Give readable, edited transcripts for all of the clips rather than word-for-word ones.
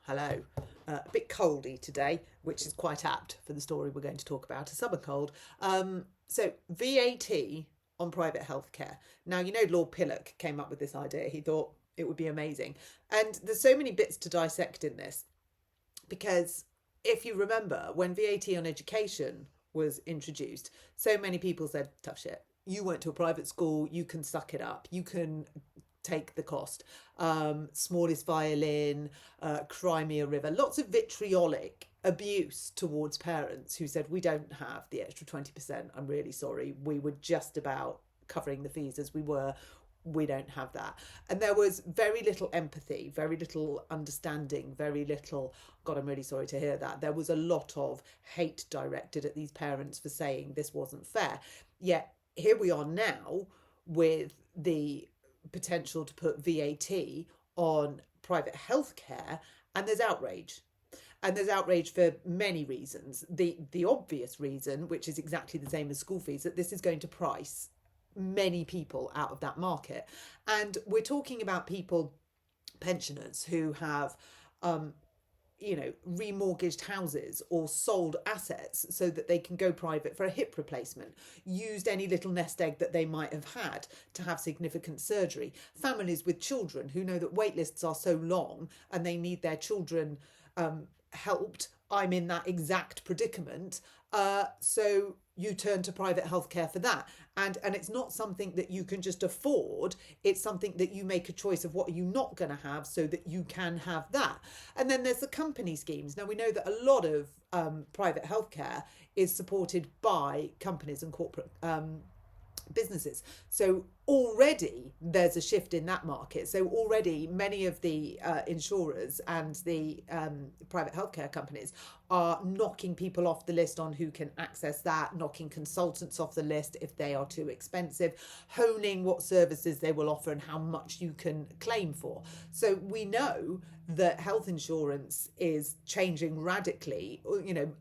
Hello. A bit coldy today, which is quite apt for the story we're going to talk about, a summer cold. So VAT on private healthcare. Now, you know, Lord Pillock came up with this idea. He thought it would be amazing. And there's so many bits to dissect in this because if you remember, when VAT on education was introduced, so many people said, tough shit. You went to a private school, you can suck it up. You can take the cost. Smallest violin, Crimea River, lots of vitriolic abuse towards parents who said, we don't have the extra 20%. I'm really sorry. We were just about covering the fees as we were. We don't have that. And there was very little empathy, very little understanding, very little, God, I'm really sorry to hear that. There was a lot of hate directed at these parents for saying this wasn't fair. Yet here we are now with the potential to put VAT on private healthcare, and there's outrage. And there's outrage for many reasons. The obvious reason, which is exactly the same as school fees, that this is going to price many people out of that market. And we're talking about people, pensioners, who have remortgaged houses or sold assets so that they can go private for a hip replacement, used any little nest egg that they might have had to have significant surgery, families with children who know that wait lists are so long and they need their children helped. I'm in that exact predicament. So you turn to private healthcare for that. And it's not something that you can just afford. It's something that you make a choice of what are you not going to have so that you can have that. And then there's the company schemes. Now, we know that a lot of private healthcare is supported by companies and corporate businesses. So already there's a shift in that market. So already many of the insurers and the private healthcare companies are knocking people off the list on who can access that, knocking consultants off the list if they are too expensive, honing what services they will offer and how much you can claim for. So we know that health insurance is changing radically,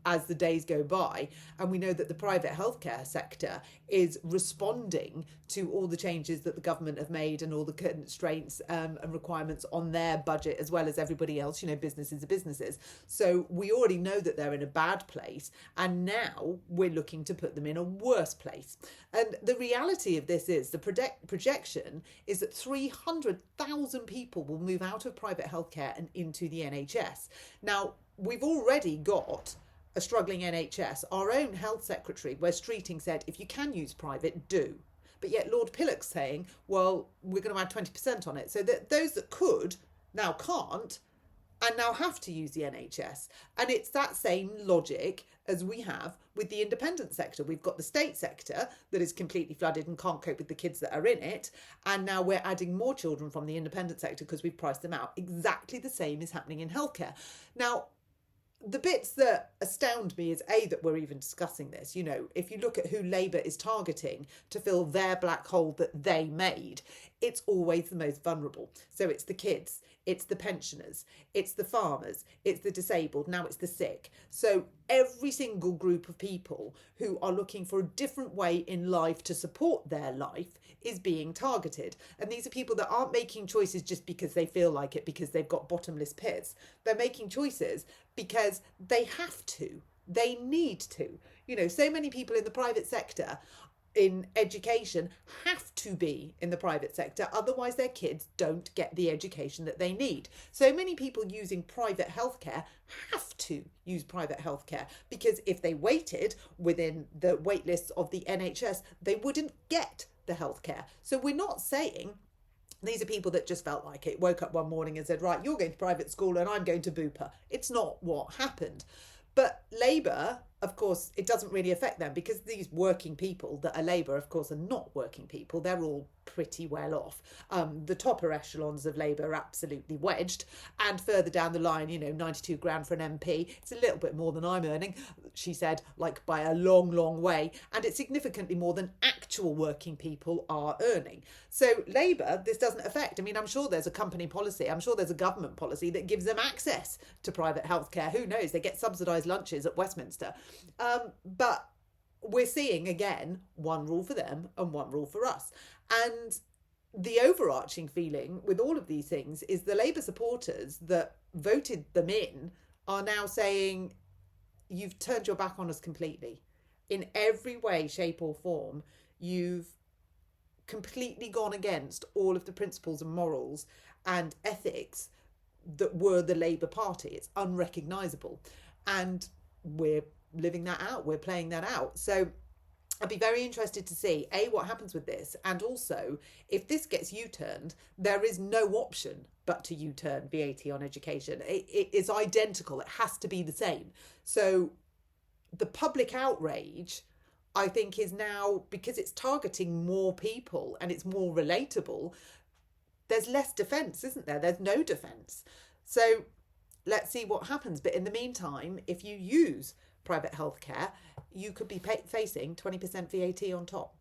as the days go by. And we know that the private healthcare sector is responding to all the changes that the government have made and all the constraints and requirements on their budget, as well as everybody else. Businesses are businesses. So we already know that they're in a bad place. And now we're looking to put them in a worse place. And the reality of this is the projection is that 300,000 people will move out of private healthcare and into the NHS. Now, we've already got a struggling NHS. Our own health secretary, Wes Streeting, said, if you can use private, do. But yet Lord Pillock's saying, well, we're going to add 20% on it. So that those that could now can't and now have to use the NHS. And it's that same logic as we have with the independent sector. We've got the state sector that is completely flooded and can't cope with the kids that are in it. And now we're adding more children from the independent sector because we've priced them out. Exactly the same is happening in healthcare. Now, the bits that astound me is that we're even discussing this. If you look at who Labour is targeting to fill their black hole that they made, it's always the most vulnerable. So it's the kids, it's the pensioners, it's the farmers, it's the disabled, now it's the sick. So every single group of people who are looking for a different way in life to support their life is being targeted. And these are people that aren't making choices just because they feel like it, because they've got bottomless pits. They're making choices because they have to. They need to. So many people in the private sector in education have to be in the private sector, otherwise their kids don't get the education that they need. So many people using private healthcare have to use private healthcare because if they waited within the wait lists of the NHS, they wouldn't get the healthcare. So we're not saying these are people that just felt like it, woke up one morning and said, right, you're going to private school and I'm going to Bupa. It's not what happened. But Labour, of course, it doesn't really affect them because these working people that are Labour, of course, are not working people. They're all pretty well off. The topper echelons of Labour are absolutely wedged. And further down the line, 92 grand for an MP. It's a little bit more than I'm earning, she said, like by a long, long way. And it's significantly more than actual working people are earning. So Labour, this doesn't affect. I mean, I'm sure there's a company policy. I'm sure there's a government policy that gives them access to private healthcare. Who knows? They get subsidised lunches at Westminster. But we're seeing, again, one rule for them and one rule for us. And the overarching feeling with all of these things is the Labour supporters that voted them in are now saying, you've turned your back on us completely. In every way, shape, or form, you've completely gone against all of the principles and morals and ethics that were the Labour Party. It's unrecognisable. And we're living that out, we're playing that out. So I'd be very interested to see, A, what happens with this, and also, if this gets U-turned, there is no option but to U-turn VAT on education. It is identical. It has to be the same. So the public outrage, I think, is now, because it's targeting more people and it's more relatable, there's less defence, isn't there? There's no defence. So let's see what happens. But in the meantime, if you use private healthcare, you could be facing 20% VAT on top.